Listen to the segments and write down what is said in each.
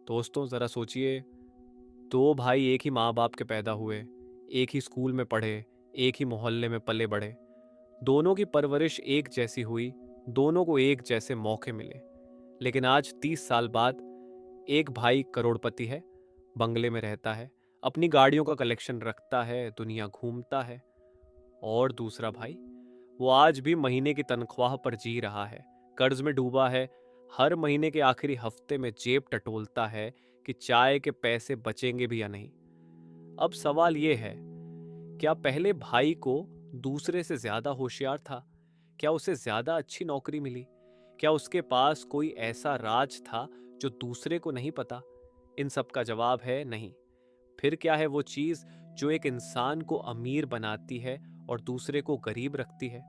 दोस्तों ज़रा सोचिए, दो भाई एक ही माँ बाप के पैदा हुए, एक ही स्कूल में पढ़े, एक ही मोहल्ले में पले बढ़े। दोनों की परवरिश एक जैसी हुई, दोनों को एक जैसे मौके मिले। लेकिन आज 30 साल बाद एक भाई करोड़पति है, बंगले में रहता है, अपनी गाड़ियों का कलेक्शन रखता है, दुनिया घूमता है। और दूसरा भाई, वो आज भी महीने की तनख्वाह पर जी रहा है, कर्ज में डूबा है, हर महीने के आखिरी हफ्ते में जेब टटोलता है कि चाय के पैसे बचेंगे भी या नहीं। अब सवाल ये है, क्या पहले भाई को दूसरे से ज्यादा होशियार था? क्या उसे ज्यादा अच्छी नौकरी मिली? क्या उसके पास कोई ऐसा राज था जो दूसरे को नहीं पता? इन सब का जवाब है नहीं। फिर क्या है वो चीज जो एक इंसान को अमीर बनाती है और दूसरे को गरीब रखती है?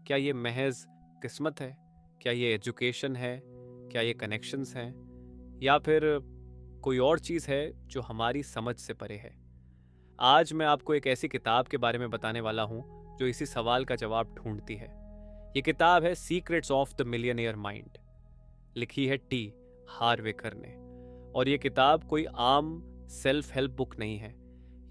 क्या ये महज किस्मत है? क्या ये एजुकेशन है? क्या ये कनेक्शंस हैं? या फिर कोई और चीज है जो हमारी समझ से परे है? आज मैं आपको एक ऐसी किताब के बारे में बताने वाला हूं जो इसी सवाल का जवाब ढूंढती है। ये किताब है secrets of the millionaire mind. लिखी है टी हार्वेकर ने। और ये किताब कोई आम सेल्फ हेल्प बुक नहीं है।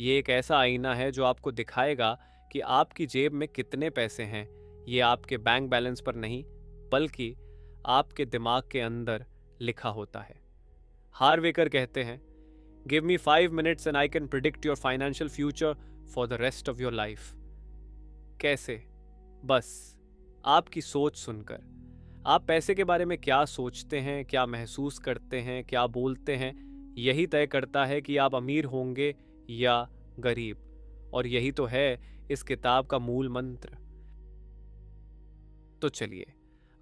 ये एक ऐसा आईना है जो आपको दिखाएगा कि आपकी जेब में कितने पैसे हैं। ये आपके बैंक बैलेंस पर नहीं, बल्कि आपके दिमाग के अंदर लिखा होता है। हार्वेकर कहते हैं, give me 5 minutes and I can predict your financial future for the rest of your life. कैसे? बस आपकी सोच सुनकर। आप पैसे के बारे में क्या सोचते हैं, क्या महसूस करते हैं, क्या बोलते हैं, यही तय करता है कि आप अमीर होंगे या गरीब। और यही तो है इस किताब का मूल मंत्र। तो चलिए,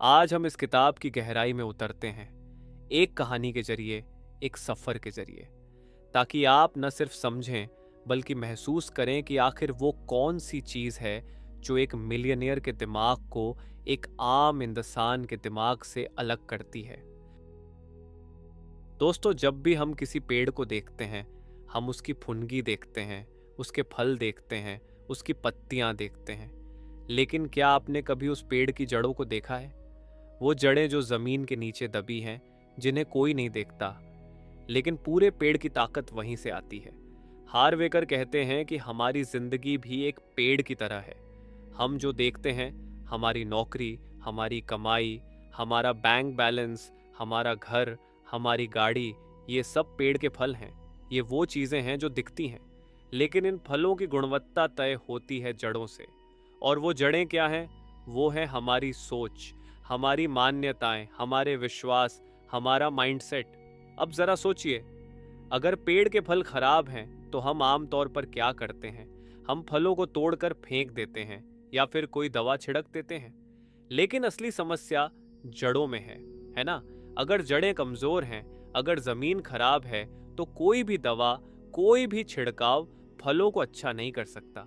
आज हम इस किताब की गहराई में उतरते हैं, एक कहानी के जरिए, एक सफर के जरिए, ताकि आप न सिर्फ समझें बल्कि महसूस करें कि आखिर वो कौन सी चीज है जो एक मिलियनियर के दिमाग को एक आम इंसान के दिमाग से अलग करती है। दोस्तों, जब भी हम किसी पेड़ को देखते हैं, हम उसकी फुनगी देखते हैं, उसके फल देखते हैं, उसकी पत्तियां देखते हैं। लेकिन क्या आपने कभी उस पेड़ की जड़ों को देखा है? वो जड़ें जो जमीन के नीचे दबी हैं, जिन्हें कोई नहीं देखता, लेकिन पूरे पेड़ की ताकत वहीं से आती है। हार्वेकर कहते हैं कि हमारी जिंदगी भी एक पेड़ की तरह है। हम जो देखते हैं, हमारी नौकरी, हमारी कमाई, हमारा बैंक बैलेंस, हमारा घर, हमारी गाड़ी, ये सब पेड़ के फल हैं। ये वो चीज़ें हैं जो दिखती हैं, लेकिन इन फलों की गुणवत्ता तय होती है जड़ों से। और वो जड़ें क्या हैं? वो है हमारी सोच, हमारी मान्यताएं, हमारे विश्वास, हमारा माइंडसेट। अब ज़रा सोचिए, अगर पेड़ के फल खराब हैं तो हम आम तौर पर क्या करते हैं? हम फलों को तोड़कर फेंक देते हैं या फिर कोई दवा छिड़क देते हैं। लेकिन असली समस्या जड़ों में है ना? अगर जड़ें कमजोर हैं, अगर जमीन खराब है, तो कोई भी दवा, कोई भी छिड़काव फलों को अच्छा नहीं कर सकता।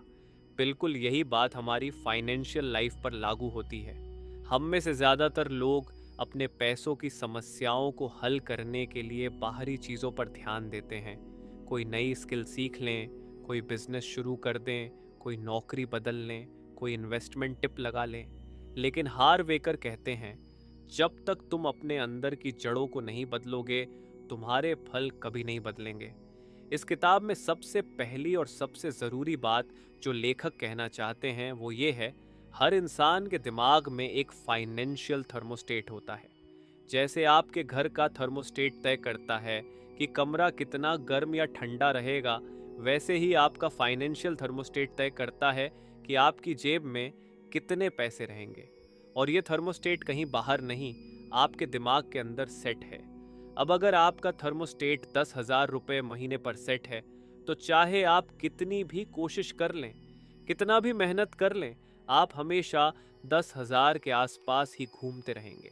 बिल्कुल यही बात हमारी फाइनेंशियल लाइफ पर लागू होती है। हम में से ज्यादातर लोग अपने पैसों की समस्याओं को हल करने के लिए बाहरी चीज़ों पर ध्यान देते हैं। कोई नई स्किल सीख लें, कोई बिजनेस शुरू कर दें, कोई नौकरी बदल लें, कोई इन्वेस्टमेंट टिप लगा लें। लेकिन हार्वेकर कहते हैं, जब तक तुम अपने अंदर की जड़ों को नहीं बदलोगे, तुम्हारे फल कभी नहीं बदलेंगे। इस किताब में सबसे पहली और सबसे ज़रूरी बात जो लेखक कहना चाहते हैं वो ये है, हर इंसान के दिमाग में एक फाइनेंशियल थर्मोस्टेट होता है। जैसे आपके घर का थर्मोस्टेट तय करता है कि कमरा कितना गर्म या ठंडा रहेगा, वैसे ही आपका फाइनेंशियल थर्मोस्टेट तय करता है कि आपकी जेब में कितने पैसे रहेंगे। और ये थर्मोस्टेट कहीं बाहर नहीं, आपके दिमाग के अंदर सेट है। अब अगर आपका थर्मोस्टेट 10,000 रुपये महीने पर सेट है, तो चाहे आप कितनी भी कोशिश कर लें, कितना भी मेहनत कर लें, आप हमेशा 10,000 के आसपास ही घूमते रहेंगे।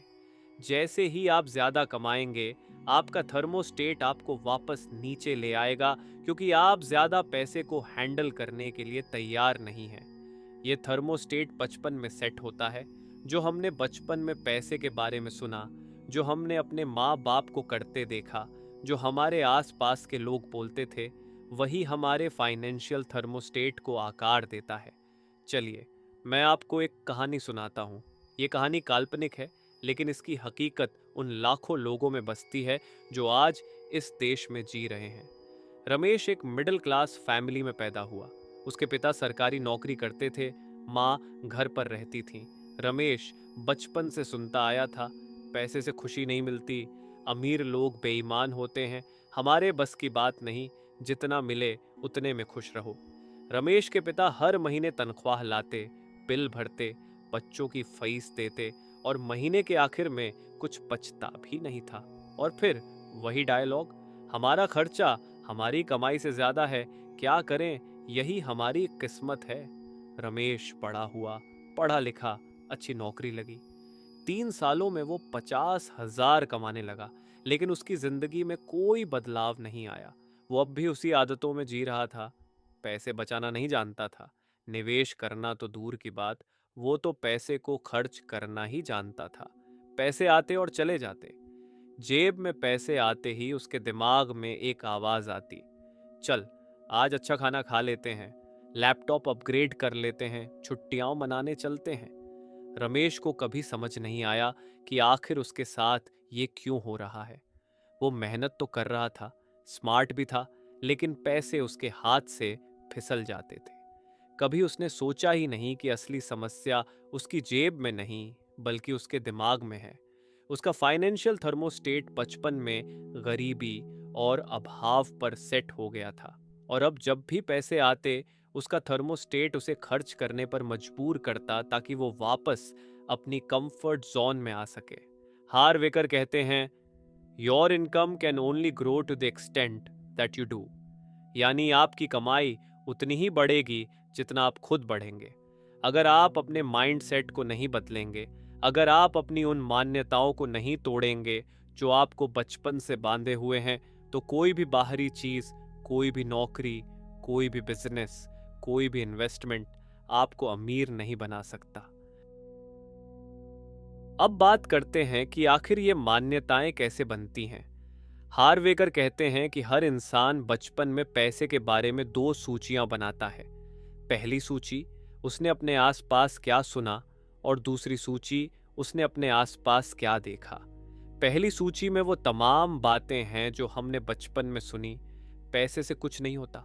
जैसे ही आप ज़्यादा कमाएंगे, आपका थर्मोस्टेट आपको वापस नीचे ले आएगा, क्योंकि आप ज़्यादा पैसे को हैंडल करने के लिए तैयार नहीं हैं। ये थर्मोस्टेट बचपन में सेट होता है। जो हमने बचपन में पैसे के बारे में सुना, जो हमने अपने माँ बाप को करते देखा, जो हमारे आसपास के लोग बोलते थे, वही हमारे फाइनेंशियल थर्मोस्टेट को आकार देता है। चलिए, मैं आपको एक कहानी सुनाता हूँ। ये कहानी काल्पनिक है, लेकिन इसकी हकीकत उन लाखों लोगों में बसती है जो आज इस देश में जी रहे हैं। रमेश एक मिडिल क्लास फैमिली में पैदा हुआ। उसके पिता सरकारी नौकरी करते थे, माँ घर पर रहती थी। रमेश बचपन से सुनता आया था, पैसे से खुशी नहीं मिलती, अमीर लोग बेईमान होते हैं, हमारे बस की बात नहीं, जितना मिले उतने में खुश रहो। रमेश के पिता हर महीने तनख्वाह लाते, बिल भरते, बच्चों की फीस देते और महीने के आखिर में कुछ बचता भी नहीं था। और फिर वही डायलॉग, हमारा खर्चा हमारी कमाई से ज्यादा है, क्या करें, यही हमारी किस्मत है। रमेश बड़ा हुआ, पढ़ा लिखा, अच्छी नौकरी लगी। 3 सालों में वो 50,000 कमाने लगा, लेकिन उसकी जिंदगी में कोई बदलाव नहीं आया। वो अब भी उसी आदतों में जी रहा था। पैसे बचाना नहीं जानता था, निवेश करना तो दूर की बात, वो तो पैसे को खर्च करना ही जानता था। पैसे आते और चले जाते। जेब में पैसे आते ही उसके दिमाग में एक आवाज आती, चल आज अच्छा खाना खा लेते हैं, लैपटॉप अपग्रेड कर लेते हैं, छुट्टियां मनाने चलते हैं। रमेश को कभी समझ नहीं आया कि आखिर उसके साथ ये क्यों हो रहा है। वो मेहनत तो कर रहा था, स्मार्ट भी था, लेकिन पैसे उसके हाथ से फिसल जाते थे। कभी उसने सोचा ही नहीं कि असली समस्या उसकी जेब में नहीं, बल्कि उसके दिमाग में है। उसका फाइनेंशियल थर्मोस्टेट बचपन में गरीबी और अभाव पर सेट हो गया था, और अब जब भी पैसे आते उसका थर्मोस्टेट उसे खर्च करने पर मजबूर करता, ताकि वो वापस अपनी कंफर्ट जोन में आ सके। हार्वेकर कहते हैं, your income can only grow to the extent that you do. यानी आपकी कमाई उतनी ही बढ़ेगी जितना आप खुद बढ़ेंगे। अगर आप अपने माइंड सेट को नहीं बदलेंगे, अगर आप अपनी उन मान्यताओं को नहीं तोड़ेंगे जो आपको बचपन से बांधे हुए हैं, तो कोई भी बाहरी चीज, कोई भी नौकरी, कोई भी बिजनेस, कोई भी इन्वेस्टमेंट आपको अमीर नहीं बना सकता। अब बात करते हैं कि आखिर ये मान्यताएं कैसे बनती हैं। हार्वेकर कहते हैं कि हर इंसान बचपन में पैसे के बारे में 2 सूचियां बनाता है। पहली सूची, उसने अपने आसपास क्या सुना, और दूसरी सूची, उसने अपने आसपास क्या देखा। पहली सूची में वो तमाम बातें हैं जो हमने बचपन में सुनी। पैसे से कुछ नहीं होता,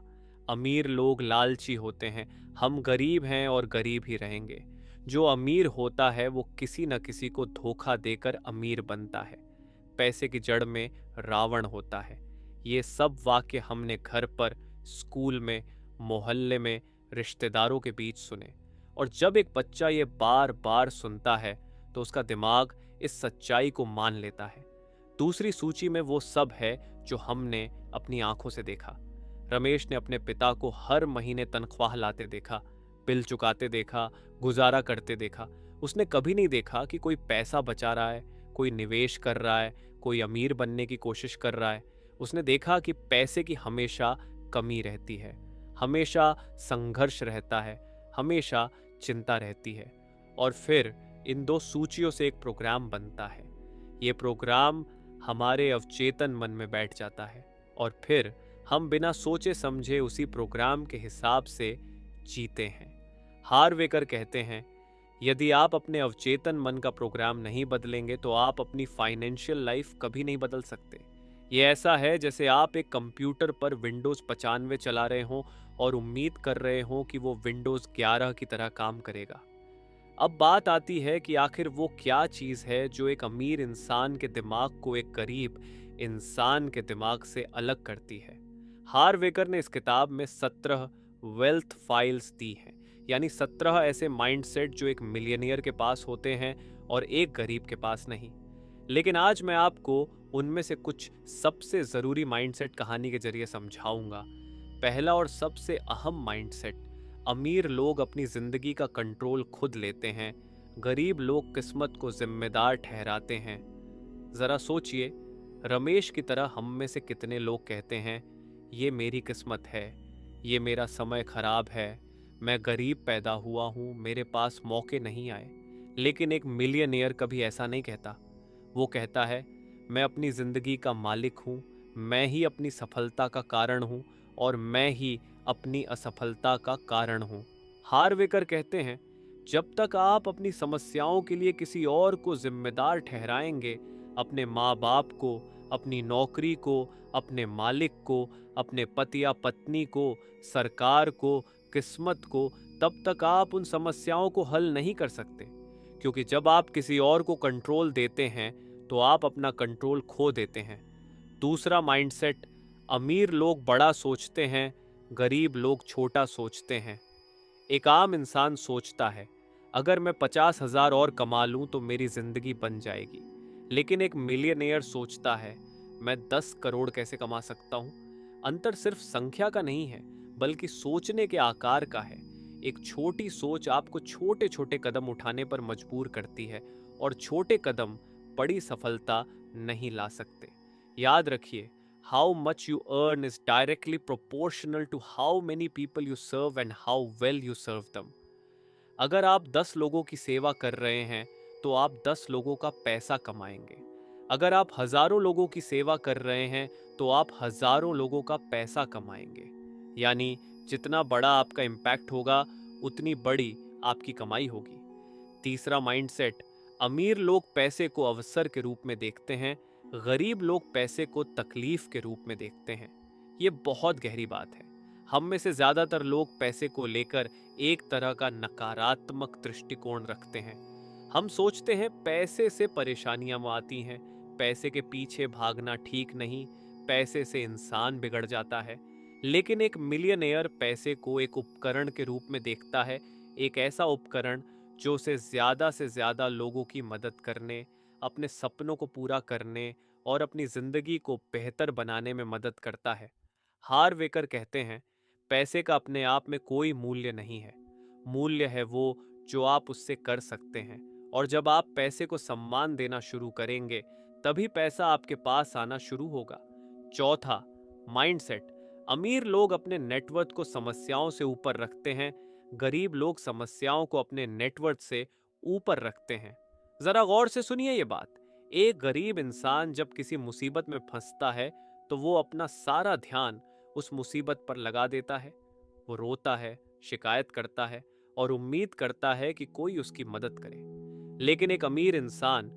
अमीर लोग लालची होते हैं, हम गरीब हैं और गरीब ही रहेंगे। जो अमीर होता है वो किसी न किसी को धोखा देकर अमीर बनता है। पैसे की जड़ में रावण होता है। ये सब वाक्य हमने घर पर, स्कूल में, मोहल्ले में, रिश्तेदारों के बीच सुने। और जब एक बच्चा ये बार बार सुनता है तो उसका दिमाग इस सच्चाई को मान लेता है। दूसरी सूची में वो सब है जो हमने अपनी आंखों से देखा। रमेश ने अपने पिता को हर महीने तनख्वाह लाते देखा, बिल चुकाते देखा, गुजारा करते देखा। उसने कभी नहीं देखा कि कोई पैसा बचा रहा है, कोई निवेश कर रहा है, कोई अमीर बनने की कोशिश कर रहा है। उसने देखा कि पैसे की हमेशा कमी रहती है, हमेशा संघर्ष रहता है, हमेशा चिंता रहती है। और फिर इन 2 सूचियों से एक प्रोग्राम बनता है। ये प्रोग्राम हमारे अवचेतन मन में बैठ जाता है, और फिर हम बिना सोचे समझे उसी प्रोग्राम के हिसाब से जीते हैं। हार्वेकर कहते हैं, यदि आप अपने अवचेतन मन का प्रोग्राम नहीं बदलेंगे तो आप अपनी फाइनेंशियल लाइफ कभी नहीं बदल सकते। ये ऐसा है जैसे आप एक कंप्यूटर पर विंडोज 95 चला रहे हों और उम्मीद कर रहे हों कि वो विंडोज 11 की तरह काम करेगा। अब बात आती है कि आखिर वो क्या चीज़ है जो एक अमीर इंसान के दिमाग को एक गरीब इंसान के दिमाग से अलग करती है। हार्वेकर ने इस किताब में 17 वेल्थ फाइल्स दी हैं, यानी 17 ऐसे माइंडसेट जो एक मिलियनियर के पास होते हैं और एक गरीब के पास नहीं। लेकिन आज मैं आपको उनमें से कुछ सबसे ज़रूरी माइंडसेट कहानी के जरिए समझाऊंगा। पहला और सबसे अहम माइंडसेट, अमीर लोग अपनी ज़िंदगी का कंट्रोल खुद लेते हैं, गरीब लोग किस्मत को जिम्मेदार ठहराते हैं। ज़रा सोचिए, रमेश की तरह हम में से कितने लोग कहते हैं, ये मेरी किस्मत है, ये मेरा समय खराब है, मैं गरीब पैदा हुआ हूँ, मेरे पास मौके नहीं आए। लेकिन एक मिलियनियर कभी ऐसा नहीं कहता। वो कहता है, मैं अपनी ज़िंदगी का मालिक हूँ, मैं ही अपनी सफलता का कारण हूँ और मैं ही अपनी असफलता का कारण हूँ। हार्वेकर कहते हैं, जब तक आप अपनी समस्याओं के लिए किसी और को जिम्मेदार ठहराएंगे, अपने माँ बाप को, अपनी नौकरी को, अपने मालिक को, अपने पति या पत्नी को, सरकार को, किस्मत को, तब तक आप उन समस्याओं को हल नहीं कर सकते। क्योंकि जब आप किसी और को कंट्रोल देते हैं तो आप अपना कंट्रोल खो देते हैं। दूसरा माइंडसेट, अमीर लोग बड़ा सोचते हैं, गरीब लोग छोटा सोचते हैं। एक आम इंसान सोचता है, अगर मैं 50,000 और कमा लूं तो मेरी जिंदगी बन जाएगी। लेकिन एक मिलियनेयर सोचता है, मैं 10 करोड़ कैसे कमा सकता हूं। अंतर सिर्फ संख्या का नहीं है, बल्कि सोचने के आकार का है। एक छोटी सोच आपको छोटे छोटे कदम उठाने पर मजबूर करती है, और छोटे कदम बड़ी सफलता नहीं ला सकते। याद रखिए, how much you earn is directly proportional to how many people you serve and how well you serve them. अगर आप 10 लोगों की सेवा कर रहे हैं तो आप 10 लोगों का पैसा कमाएंगे। अगर आप हजारों लोगों की सेवा कर रहे हैं तो आप हजारों लोगों का पैसा कमाएंगे। यानी जितना बड़ा आपका इम्पैक्ट होगा, उतनी बड़ी आपकी कमाई होगी। तीसरा माइंडसेट, अमीर लोग पैसे को अवसर के रूप में देखते हैं, गरीब लोग पैसे को तकलीफ के रूप में देखते हैं। ये बहुत गहरी बात है। हम में से ज्यादातर लोग पैसे को लेकर एक तरह का नकारात्मक दृष्टिकोण रखते हैं। हम सोचते हैं पैसे से परेशानियां आती हैं, पैसे के पीछे भागना ठीक नहीं, पैसे से इंसान बिगड़ जाता है। लेकिन एक मिलियनेयर पैसे को एक उपकरण के रूप में देखता है, एक ऐसा उपकरण जो उसे से ज्यादा लोगों की मदद करने, अपने सपनों को पूरा करने और अपनी जिंदगी को बेहतर बनाने में मदद करता है। हार्वेकर कहते हैं, पैसे का अपने आप में कोई मूल्य नहीं है। मूल्य है वो जो आप उससे कर सकते हैं। और जब आप पैसे को सम्मान देना शुरू करेंगे, तभी पैसा आपके पास आना शुरू होगा। चौथा माइंडसेट, अमीर लोग अपने नेटवर्थ को समस्याओं से ऊपर रखते हैं, गरीब लोग समस्याओं को अपने नेटवर्थ से ऊपर रखते हैं। जरा गौर से सुनिए ये बात। एक गरीब इंसान जब किसी मुसीबत में फंसता है तो वो अपना सारा ध्यान उस मुसीबत पर लगा देता है। वो रोता है, शिकायत करता है और उम्मीद करता है कि कोई उसकी मदद करे। लेकिन एक अमीर इंसान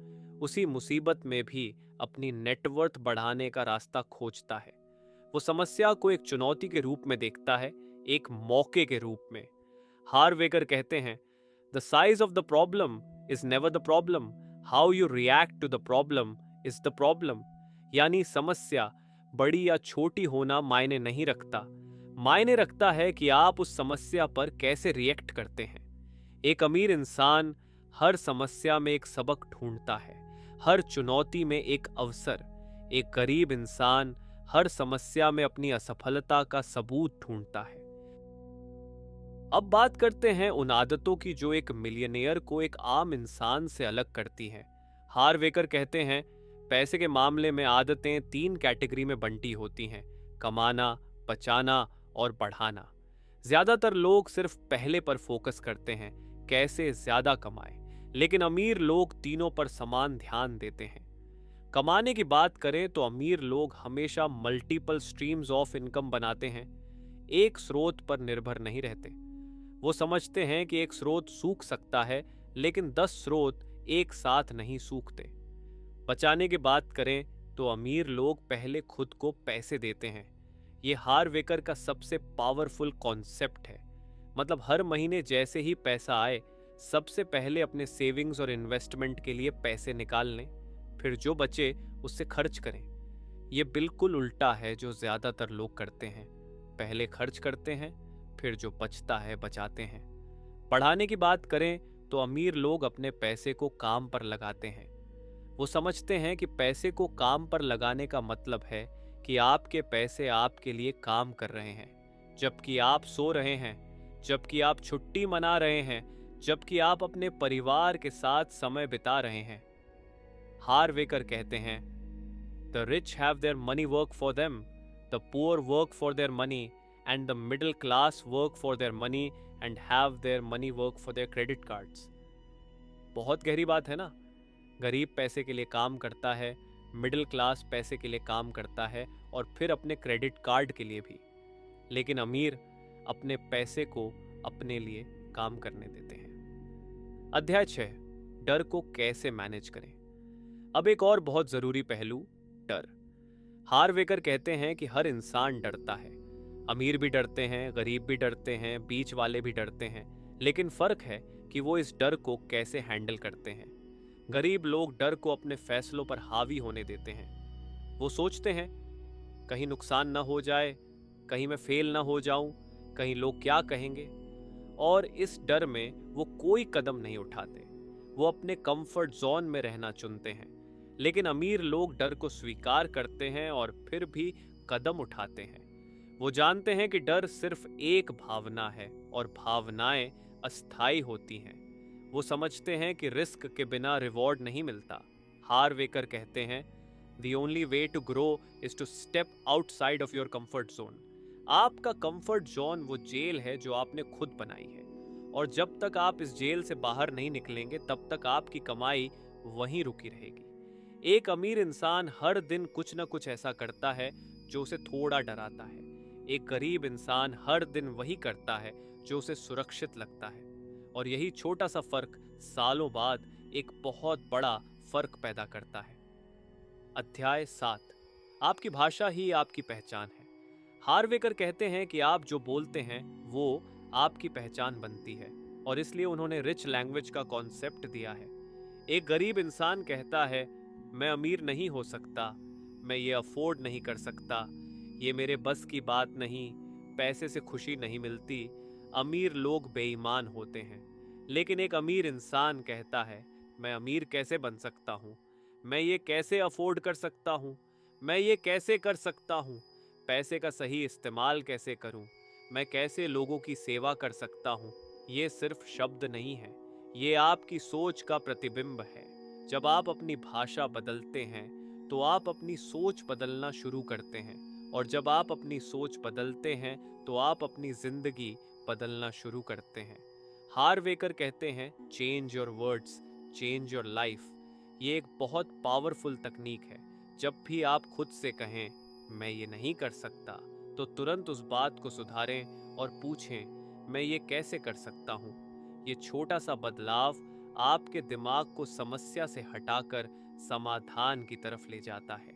उसी मुसीबत में भी अपनी नेटवर्थ बढ़ाने का रास्ता खोजता है। वो समस्या को एक चुनौती के रूप में देखता है, एक मौके के रूप में। हार्वेकर कहते हैं, the size of the problem is never the problem, how you react to the problem is the problem. यानी समस्या बड़ी या छोटी होना मायने नहीं रखता, मायने रखता है कि आप उस समस्या पर कैसे रिएक्ट करते हैं। एक अमीर इंसान हर समस्या में एक सबक ढूंढता है, हर चुनौती में एक अवसर। एक गरीब इंसान हर समस्या में अपनी असफलता का सबूत ढूंढता है। अब बात करते हैं उन आदतों की जो एक मिलियनेयर को एक आम इंसान से अलग करती हैं। हार्वेकर कहते हैं, पैसे के मामले में आदतें 3 कैटेगरी में बंटी होती हैं: कमाना, बचाना और बढ़ाना। ज्यादातर लोग सिर्फ पहले पर फोकस करते हैं, कैसे ज्यादा कमाएं। लेकिन अमीर लोग तीनों पर समान ध्यान देते हैं। कमाने की बात करें तो अमीर लोग हमेशा मल्टीपल स्ट्रीम्स ऑफ इनकम बनाते हैं, एक स्रोत पर निर्भर नहीं रहते। वो समझते हैं कि एक स्रोत सूख सकता है, लेकिन 10 स्रोत एक साथ नहीं सूखते। बचाने की बात करें तो अमीर लोग पहले खुद को पैसे देते हैं। ये हार्वेकर का सबसे पावरफुल कॉन्सेप्ट है। मतलब हर महीने जैसे ही पैसा आए, सबसे पहले अपने सेविंग्स और इन्वेस्टमेंट के लिए पैसे निकाल लें, फिर जो बचे उससे खर्च करें। ये बिल्कुल उल्टा है जो ज्यादातर लोग करते हैं। पहले खर्च करते हैं, फिर जो बचता है बचाते हैं। बढ़ाने की बात करें तो अमीर लोग अपने पैसे को काम पर लगाते हैं। वो समझते हैं कि पैसे को काम पर लगाने का मतलब है कि आपके पैसे आपके लिए काम कर रहे हैं, जबकि आप सो रहे हैं, जबकि आप छुट्टी मना रहे हैं, जबकि आप अपने परिवार के साथ समय बिता रहे हैं। हार्वेकर कहते हैं, the rich have their money work for them, the poor work for their money, and the middle class work for their money and have their money work for their credit cards. बहुत गहरी बात है ना। गरीब पैसे के लिए काम करता है, मिडिल क्लास पैसे के लिए काम करता है और फिर अपने क्रेडिट कार्ड के लिए भी। लेकिन अमीर अपने पैसे को अपने लिए काम करने देते हैं। अध्याय 6, डर को कैसे मैनेज करें। अब एक और बहुत जरूरी पहलू, डर। हार्वेकर कहते हैं कि हर इंसान डरता है। अमीर भी डरते हैं, गरीब भी डरते हैं, बीच वाले भी डरते हैं, लेकिन फर्क है कि वो इस डर को कैसे हैंडल करते हैं। गरीब लोग डर को अपने फैसलों पर हावी होने देते हैं। वो सोचते हैं कहीं नुकसान ना हो जाए, कहीं मैं फेल ना हो जाऊं, कहीं लोग क्या कहेंगे, और इस डर में वो कोई कदम नहीं उठाते। वो अपने कंफर्ट जोन में रहना चुनते हैं। लेकिन अमीर लोग डर को स्वीकार करते हैं और फिर भी कदम उठाते हैं। वो जानते हैं कि डर सिर्फ एक भावना है और भावनाएं अस्थाई होती हैं। वो समझते हैं कि रिस्क के बिना रिवॉर्ड नहीं मिलता। हार्वेकर कहते हैं The only way to grow is to step outside of your comfort zone. आपका कंफर्ट जोन वो जेल है जो आपने खुद बनाई है, और जब तक आप इस जेल से बाहर नहीं निकलेंगे तब तक आपकी कमाई वहीं रुकी रहेगी। एक अमीर इंसान हर दिन कुछ न कुछ ऐसा करता है जो उसे थोड़ा डराता है। एक गरीब इंसान हर दिन वही करता है जो उसे सुरक्षित लगता है, और यही छोटा सा फर्क सालों बाद एक बहुत बड़ा फर्क पैदा करता है। अध्याय 7, आपकी भाषा ही आपकी पहचान है। हार्वेकर कहते हैं कि आप जो बोलते हैं वो आपकी पहचान बनती है, और इसलिए उन्होंने रिच लैंग्वेज का कॉन्सेप्ट दिया है। एक गरीब इंसान कहता है मैं अमीर नहीं हो सकता, मैं ये अफोर्ड नहीं कर सकता, ये मेरे बस की बात नहीं, पैसे से खुशी नहीं मिलती। अमीर लोग बेईमान होते हैं। लेकिन एक अमीर इंसान कहता है मैं अमीर कैसे बन सकता हूँ, मैं ये कैसे अफोर्ड कर सकता हूँ, मैं ये कैसे कर सकता हूँ, पैसे का सही इस्तेमाल कैसे करूँ, मैं कैसे लोगों की सेवा कर सकता हूँ। ये सिर्फ शब्द नहीं है, ये आपकी सोच का प्रतिबिंब है। जब आप अपनी भाषा बदलते हैं तो आप अपनी सोच बदलना शुरू करते हैं, और जब आप अपनी सोच बदलते हैं तो आप अपनी जिंदगी बदलना शुरू करते हैं। हार्वेकर कहते हैं change your words, change your life. ये एक बहुत पावरफुल तकनीक है। जब भी आप खुद से कहें मैं ये नहीं कर सकता, तो तुरंत उस बात को सुधारें और पूछें मैं ये कैसे कर सकता हूँ। ये छोटा सा बदलाव आपके दिमाग को समस्या से हटाकर समाधान की तरफ ले जाता है।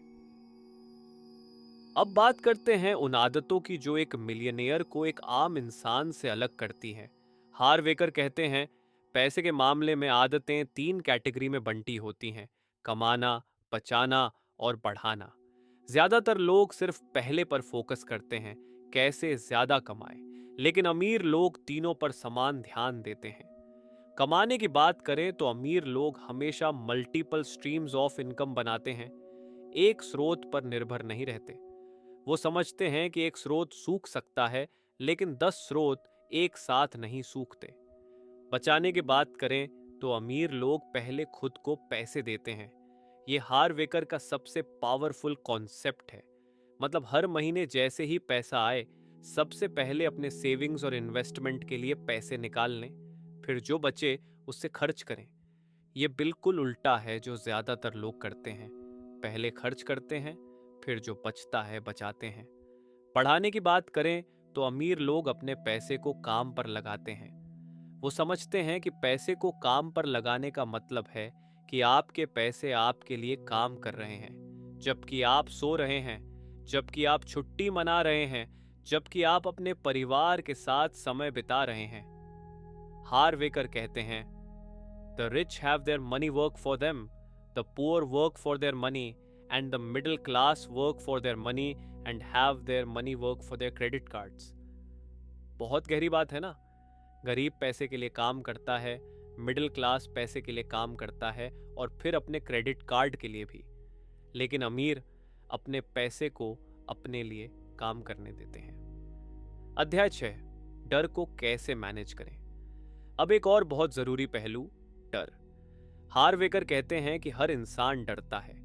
अब बात करते हैं उन आदतों की जो एक मिलियनेयर को एक आम इंसान से अलग करती हैं। हार्वेकर कहते हैं पैसे के मामले में आदतें 3 कैटेगरी में बंटी होती हैं: कमाना, बचाना और बढ़ाना। ज्यादातर लोग सिर्फ पहले पर फोकस करते हैं, कैसे ज्यादा कमाएं, लेकिन अमीर लोग तीनों पर समान ध्यान देते हैं। कमाने की बात करें तो अमीर लोग हमेशा मल्टीपल स्ट्रीम्स ऑफ इनकम बनाते हैं, एक स्रोत पर निर्भर नहीं रहते। वो समझते हैं कि एक स्रोत सूख सकता है, लेकिन 10 स्रोत एक साथ नहीं सूखते। बचाने की बात करें तो अमीर लोग पहले खुद को पैसे देते हैं। ये हार्वेकर का सबसे पावरफुल कॉन्सेप्ट है। मतलब हर महीने जैसे ही पैसा आए, सबसे पहले अपने सेविंग्स और इन्वेस्टमेंट के लिए पैसे निकाल लें, फिर जो बचे उससे खर्च करें। ये बिल्कुल उल्टा है जो ज्यादातर लोग करते हैं। पहले खर्च करते हैं, फिर जो बचता है बचाते हैं। बढ़ाने की बात करें तो अमीर लोग अपने पैसे को काम पर लगाते हैं। वो समझते हैं कि पैसे को काम पर लगाने का मतलब है कि आपके पैसे आपके लिए काम कर रहे हैं, जबकि आप सो रहे हैं, जबकि आप छुट्टी मना रहे हैं, जबकि आप अपने परिवार के साथ समय बिता रहे हैं। हार्वेकर कहते हैं The rich have their money work for them, the poor work for their money, and the middle class work for their money and have their money work for their credit cards. बहुत गहरी बात है ना। गरीब पैसे के लिए काम करता है, मिडिल क्लास पैसे के लिए काम करता है, और फिर अपने क्रेडिट कार्ड के लिए भी। लेकिन अमीर अपने पैसे को अपने लिए काम करने देते हैं। अध्याय 6, डर को कैसे मैनेज करें। अब एक और बहुत जरूरी पहलू, डर। हार्वेकर कहते हैं कि हर इंसान डरता है।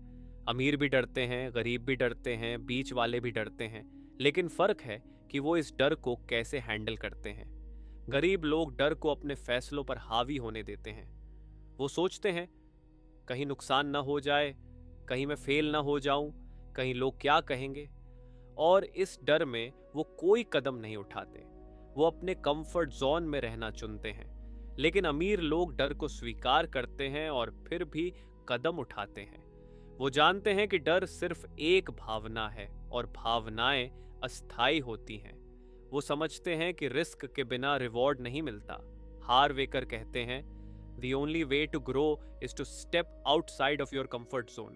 अमीर भी डरते हैं, गरीब भी डरते हैं, बीच वाले भी डरते हैं, लेकिन फर्क है कि वो इस डर को कैसे हैंडल करते हैं। गरीब लोग डर को अपने फैसलों पर हावी होने देते हैं। वो सोचते हैं कहीं नुकसान ना हो जाए, कहीं मैं फेल ना हो जाऊं, कहीं लोग क्या कहेंगे, और इस डर में वो कोई कदम नहीं उठाते। वो अपने कंफर्ट जोन में रहना चुनते हैं। लेकिन अमीर लोग डर को स्वीकार करते हैं और फिर भी कदम उठाते हैं। वो जानते हैं कि डर सिर्फ एक भावना है और भावनाएं अस्थायी होती हैं। वो समझते हैं कि रिस्क के बिना रिवॉर्ड नहीं मिलता। हार्वेकर कहते हैं, The only way to grow is to step outside of your comfort zone.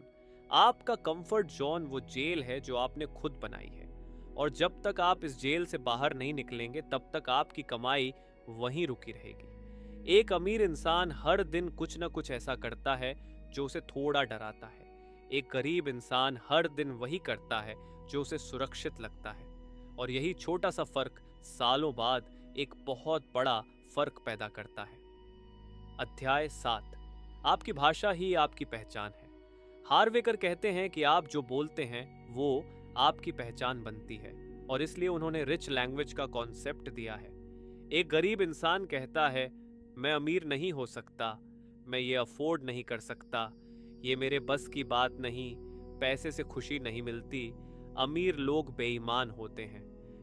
आपका कंफर्ट जोन वो जेल है जो आपने खुद बनाई है, और जब तक आप इस जेल से बाहर नहीं निकलेंगे तब तक आपकी कमाई वहीं रुकी रहेगी। एक अमीर इंसान हर दिन कुछ न कुछ ऐसा करता है जो उसे थोड़ा डराता है। एक गरीब इंसान हर दिन वही करता है जो उसे सुरक्षित लगता है, और यही छोटा सा फर्क सालों बाद एक बहुत बड़ा फर्क पैदा करता है। अध्याय 7, आपकी भाषा ही आपकी पहचान है। हार्वेकर कहते हैं कि आप जो बोलते हैं वो आपकी पहचान बनती है, और इसलिए उन्होंने रिच लैंग्वेज का कॉन्सेप्ट दिया है। एक गरीब इंसान कहता है, मैं अमीर नहीं हो सकता, मैं ये अफोर्ड नहीं कर सकता, ये मेरे बस की बात नहीं, पैसे से खुशी नहीं मिलती, अमीर लोग बेईमान होते हैं।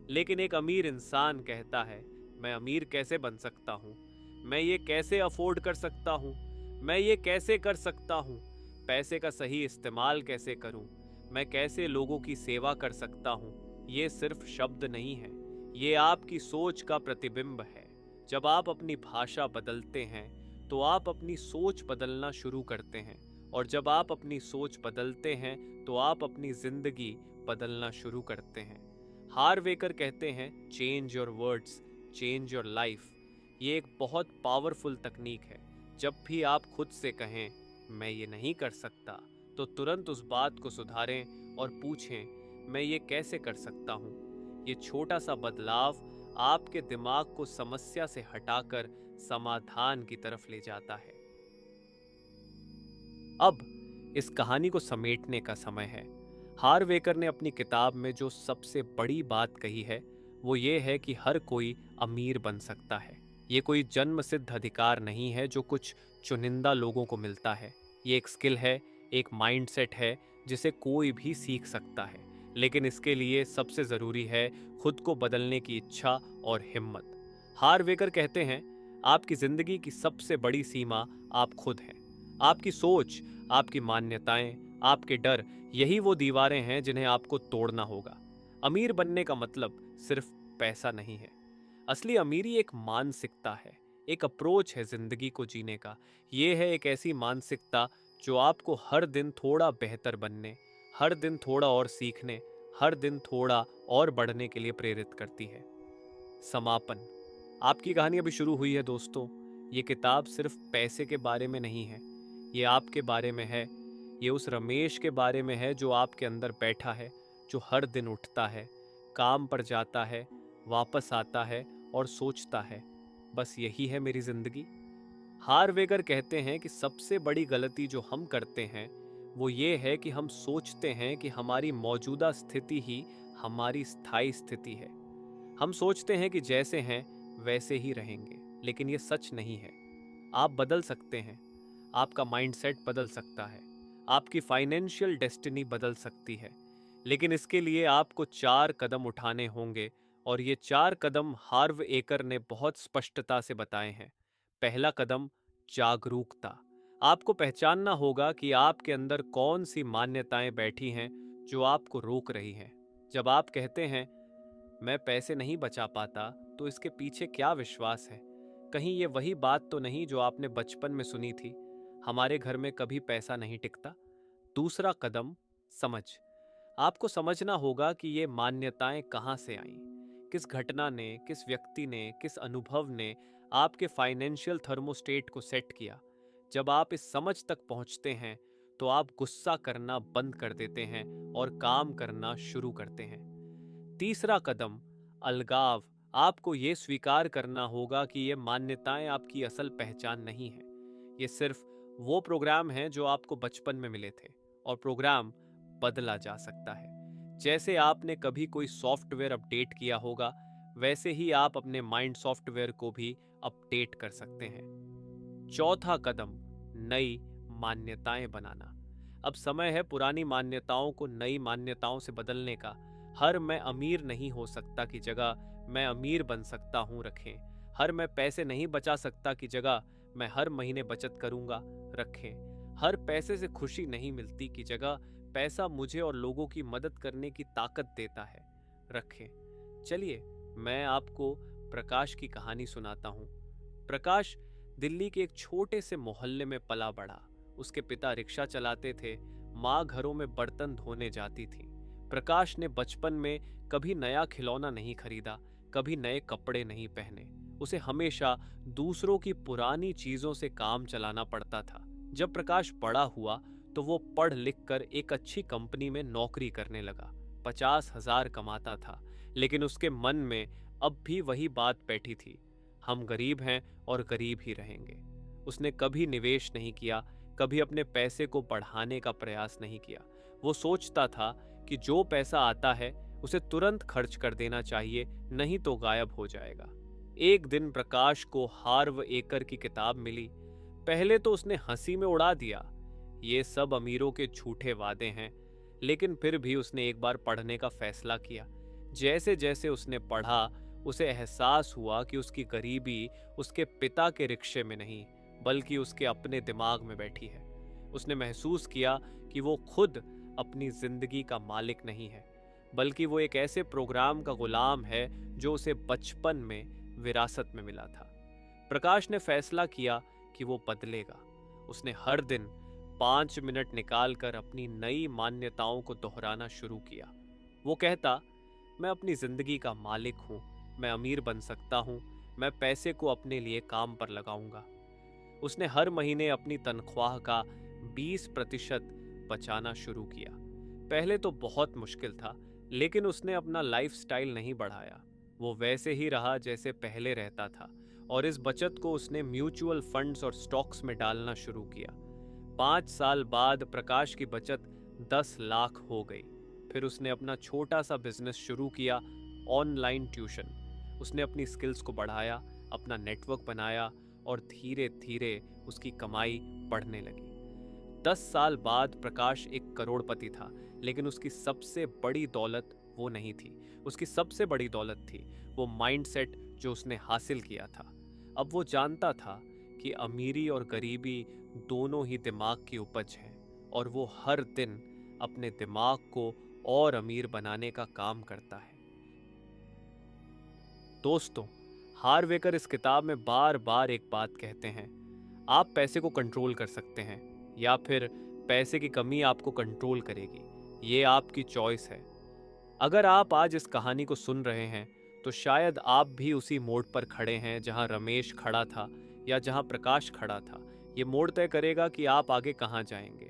लेकिन एक अमीर इंसान कहता है, मैं अमीर कैसे बन सकता हूँ, मैं ये कैसे अफोर्ड कर सकता हूँ, मैं ये कैसे कर सकता हूँ, पैसे का सही इस्तेमाल कैसे करूँ, मैं कैसे लोगों की सेवा कर सकता हूँ। ये सिर्फ शब्द नहीं है, ये आपकी सोच का प्रतिबिंब है। जब आप अपनी भाषा बदलते हैं तो आप अपनी सोच बदलना शुरू करते हैं, और जब आप अपनी सोच बदलते हैं तो आप अपनी जिंदगी बदलना शुरू करते हैं। हार्वेकर कहते हैं, change your words, change your life. ये एक बहुत पावरफुल तकनीक है। जब भी आप खुद से कहें, मैं ये नहीं कर सकता, तो तुरंत उस बात को सुधारें और पूछें, मैं ये कैसे कर सकता हूँ। ये छोटा सा बदलाव आपके दिमाग को समस्या से हटाकर समाधान की तरफ ले जाता है। अब इस कहानी को समेटने का समय है। हार्वेकर ने अपनी किताब में जो सबसे बड़ी बात कही है वो ये है कि हर कोई अमीर बन सकता है। ये कोई जन्म सिद्ध अधिकार नहीं है जो कुछ चुनिंदा लोगों को मिलता है। ये एक स्किल है, एक माइंडसेट है जिसे कोई भी सीख सकता है। लेकिन इसके लिए सबसे ज़रूरी है खुद को बदलने की इच्छा और हिम्मत। हार्वेकर कहते हैं, आपकी ज़िंदगी की सबसे बड़ी सीमा आप खुद हैं। आपकी सोच, आपकी मान्यताएं, आपके डर, यही वो दीवारें हैं जिन्हें आपको तोड़ना होगा। अमीर बनने का मतलब सिर्फ पैसा नहीं है। असली अमीरी एक मानसिकता है, एक अप्रोच है जिंदगी को जीने का। ये है एक ऐसी मानसिकता जो आपको हर दिन थोड़ा बेहतर बनने, हर दिन थोड़ा और सीखने, हर दिन थोड़ा और बढ़ने के लिए प्रेरित करती है। समापन, आपकी कहानी अभी शुरू हुई है दोस्तों। ये किताब सिर्फ पैसे के बारे में नहीं है, ये आपके बारे में है। ये उस रमेश के बारे में है जो आपके अंदर बैठा है, जो हर दिन उठता है, काम पर जाता है, वापस आता है और सोचता है, बस यही है मेरी जिंदगी। हार्वेकर कहते हैं कि सबसे बड़ी गलती जो हम करते हैं वो ये है कि हम सोचते हैं कि हमारी मौजूदा स्थिति ही हमारी स्थायी स्थिति है। हम सोचते हैं कि जैसे हैं वैसे ही रहेंगे, लेकिन ये सच नहीं है। आप बदल सकते हैं, आपका माइंडसेट बदल सकता है, आपकी फाइनेंशियल डेस्टिनी बदल सकती है, लेकिन इसके लिए आपको 4 कदम उठाने होंगे, और ये 4 कदम हार्वेकर ने बहुत स्पष्टता से बताए हैं। पहला कदम, जागरूकता। आपको पहचानना होगा कि आपके अंदर कौन सी मान्यताएं बैठी हैं जो आपको रोक रही हैं। जब आप कहते हैं, मैं पैसे नहीं बचा पाता, तो इसके पीछे क्या विश्वास है? कहीं ये वही बात तो नहीं जो आपने बचपन में सुनी थी, हमारे घर में कभी पैसा नहीं टिकता। दूसरा कदम, समझ। आपको समझना होगा कि ये मान्यताएं कहाँ से आईं, किस घटना ने, किस व्यक्ति ने, किस अनुभव ने आपके फाइनेंशियल थर्मोस्टेट को सेट किया। जब आप इस समझ तक पहुंचते हैं तो आप गुस्सा करना बंद कर देते हैं और काम करना शुरू करते हैं। तीसरा कदम, अलगाव। आपको ये स्वीकार करना होगा कि ये मान्यताएं आपकी असल पहचान नहीं है। ये सिर्फ वो प्रोग्राम हैं जो आपको बचपन में मिले थे, और प्रोग्राम बदला जा सकता है। जैसे आपने कभी कोई सॉफ्टवेयर अपडेट किया होगा, वैसे ही आप अपने माइंड सॉफ्टवेयर को भी अपडेट कर सकते हैं। चौथा कदम, नई मान्यताएं बनाना। अब समय है पुरानी मान्यताओं को नई मान्यताओं से बदलने का। हर मैं अमीर नहीं हो सकता की जगह मैं अमीर बन सकता हूं रखें। हर मैं पैसे नहीं बचा सकता की जगह मैं हर महीने बचत करूंगा रखें। हर पैसे से खुशी नहीं मिलती की जगह पैसा मुझे और लोगों की मदद करने की ताकत देता है। रखें। चलिए मैं आपको प्रकाश की कहानी सुनाता हूँ। प्रकाश दिल्ली के एक छोटे से मोहल्ले में पला बढ़ा। उसके पिता रिक्शा चलाते थे, माँ घरों में बर्तन धोने जाती थी। प्रकाश ने बचपन में कभी नया खिलौना नहीं खरीदा, कभी नए कपड़े नहीं पहने। उसे हमेशा दूसरों की पुरानी चीजों से काम चलाना पड़ता था। जब प्रकाश बड़ा हुआ तो वो पढ़ लिख कर एक अच्छी कंपनी में नौकरी करने लगा। 50,000 कमाता था, लेकिन उसके मन में अब भी वही बात बैठी थी, हम गरीब हैं और गरीब ही रहेंगे। उसने कभी निवेश नहीं किया, कभी अपने पैसे को बढ़ाने का प्रयास नहीं किया। वो सोचता था कि जो पैसा आता है उसे तुरंत खर्च कर देना चाहिए, नहीं तो गायब हो जाएगा। एक दिन प्रकाश को हार्व एकर की किताब मिली। पहले तो उसने हंसी में उड़ा दिया, ये सब अमीरों के झूठे वादे हैं। लेकिन फिर भी उसने एक बार पढ़ने का फैसला किया। जैसे जैसे उसने पढ़ा, उसे एहसास हुआ कि उसकी गरीबी उसके पिता के रिक्शे में नहीं, बल्कि उसके अपने दिमाग में बैठी है। उसने महसूस किया कि वो खुद अपनी जिंदगी का मालिक नहीं है, बल्कि वो एक ऐसे प्रोग्राम का गुलाम है जो उसे बचपन में विरासत में मिला था। प्रकाश ने फैसला किया कि वो बदलेगा। उसने हर दिन 5 मिनट निकालकर अपनी नई मान्यताओं को दोहराना शुरू किया। वो कहता, मैं अपनी जिंदगी का मालिक हूं, मैं अमीर बन सकता हूं, मैं पैसे को अपने लिए काम पर लगाऊंगा। उसने हर महीने अपनी तनख्वाह का 20% बचाना शुरू किया। पहले तो बहुत मुश्किल था, लेकिन उसने अपना लाइफस्टाइल नहीं बढ़ाया। वो वैसे ही रहा जैसे पहले रहता था, और इस बचत को उसने म्यूचुअल फंड्स और स्टॉक्स में डालना शुरू किया। 5 साल बाद प्रकाश की बचत 10 लाख हो गई। फिर उसने अपना छोटा सा बिजनेस शुरू किया, ऑनलाइन ट्यूशन। उसने अपनी स्किल्स को बढ़ाया, अपना नेटवर्क बनाया, और धीरे धीरे उसकी कमाई बढ़ने लगी। 10 साल बाद प्रकाश एक करोड़पति था, लेकिन उसकी सबसे बड़ी दौलत वो नहीं थी। उसकी सबसे बड़ी दौलत थी वो माइंडसेट जो उसने हासिल किया था। अब वो जानता था कि अमीरी और गरीबी दोनों ही दिमाग की उपज है, और वो हर दिन अपने दिमाग को और अमीर बनाने का काम करता है। दोस्तों, हार्वेकर इस किताब में बार बार एक बात कहते हैं, आप पैसे को कंट्रोल कर सकते हैं, या फिर पैसे की कमी आपको कंट्रोल करेगी। ये आपकी चॉइस है। अगर आप आज इस कहानी को सुन रहे हैं तो शायद आप भी उसी मोड़ पर खड़े हैं जहां रमेश खड़ा था या जहां प्रकाश खड़ा था। ये मोड़ तय करेगा कि आप आगे कहां जाएंगे।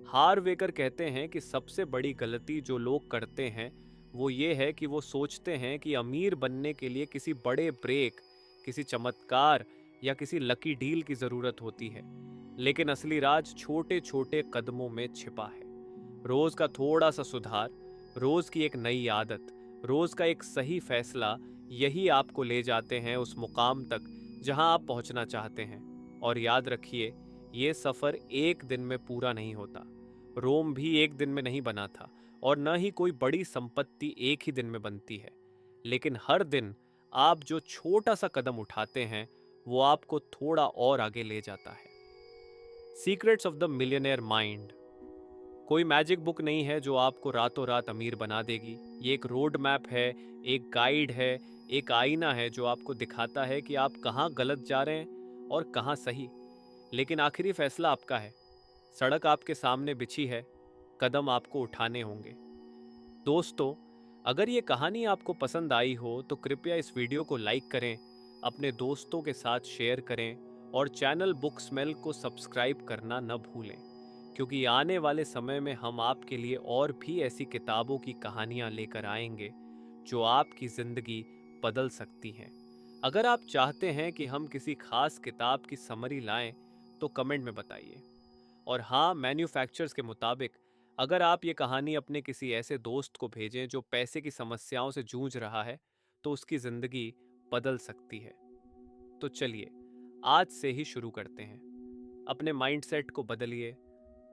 हार्वेकर कहते हैं कि सबसे बड़ी गलती जो लोग करते हैं वो ये है कि वो सोचते हैं कि अमीर बनने के लिए किसी बड़े ब्रेक, किसी चमत्कार या किसी लकी डील की जरूरत होती है। लेकिन असली राज छोटे छोटे कदमों में छिपा है। रोज का थोड़ा सा सुधार, रोज की एक नई आदत, रोज का एक सही फैसला, यही आपको ले जाते हैं उस मुकाम तक जहां आप पहुंचना चाहते हैं। और याद रखिए, ये सफर एक दिन में पूरा नहीं होता। रोम भी एक दिन में नहीं बना था, और न ही कोई बड़ी संपत्ति एक ही दिन में बनती है। लेकिन हर दिन आप जो छोटा सा कदम उठाते हैं वो आपको थोड़ा और आगे ले जाता है। Secrets of the millionaire mind कोई मैजिक बुक नहीं है जो आपको रातों रात अमीर बना देगी। ये एक रोड मैप है, एक गाइड है, एक आईना है जो आपको दिखाता है कि आप कहाँ गलत जा रहे हैं और कहाँ सही। लेकिन आखिरी फैसला आपका है। सड़क आपके सामने बिछी है, कदम आपको उठाने होंगे। दोस्तों, अगर ये कहानी आपको पसंद आई हो तो कृपया इस वीडियो को लाइक करें, अपने दोस्तों के साथ शेयर करें, और चैनल बुक स्मेल को सब्सक्राइब करना न भूलें, क्योंकि आने वाले समय में हम आपके लिए और भी ऐसी किताबों की कहानियां लेकर आएंगे जो आपकी ज़िंदगी बदल सकती हैं। अगर आप चाहते हैं कि हम किसी खास किताब की समरी लाएं तो कमेंट में बताइए। और हाँ, मैन्युफैक्चरर्स के मुताबिक अगर आप ये कहानी अपने किसी ऐसे दोस्त को भेजें जो पैसे की समस्याओं से जूझ रहा है तो उसकी ज़िंदगी बदल सकती है। तो चलिए आज से ही शुरू करते हैं। अपने माइंडसेट को बदलिए,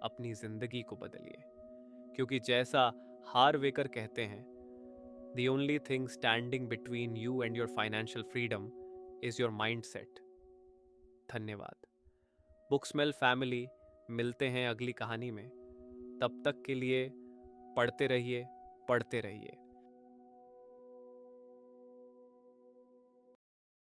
अपनी ज़िंदगी को बदलिए, क्योंकि जैसा हार्वेकर कहते हैं, The only thing standing between you and your financial freedom is your mindset. धन्यवाद। बुक स्मेल फैमिली, मिलते हैं अगली कहानी में। तब तक के लिए पढ़ते रहिए, पढ़ते रहिए।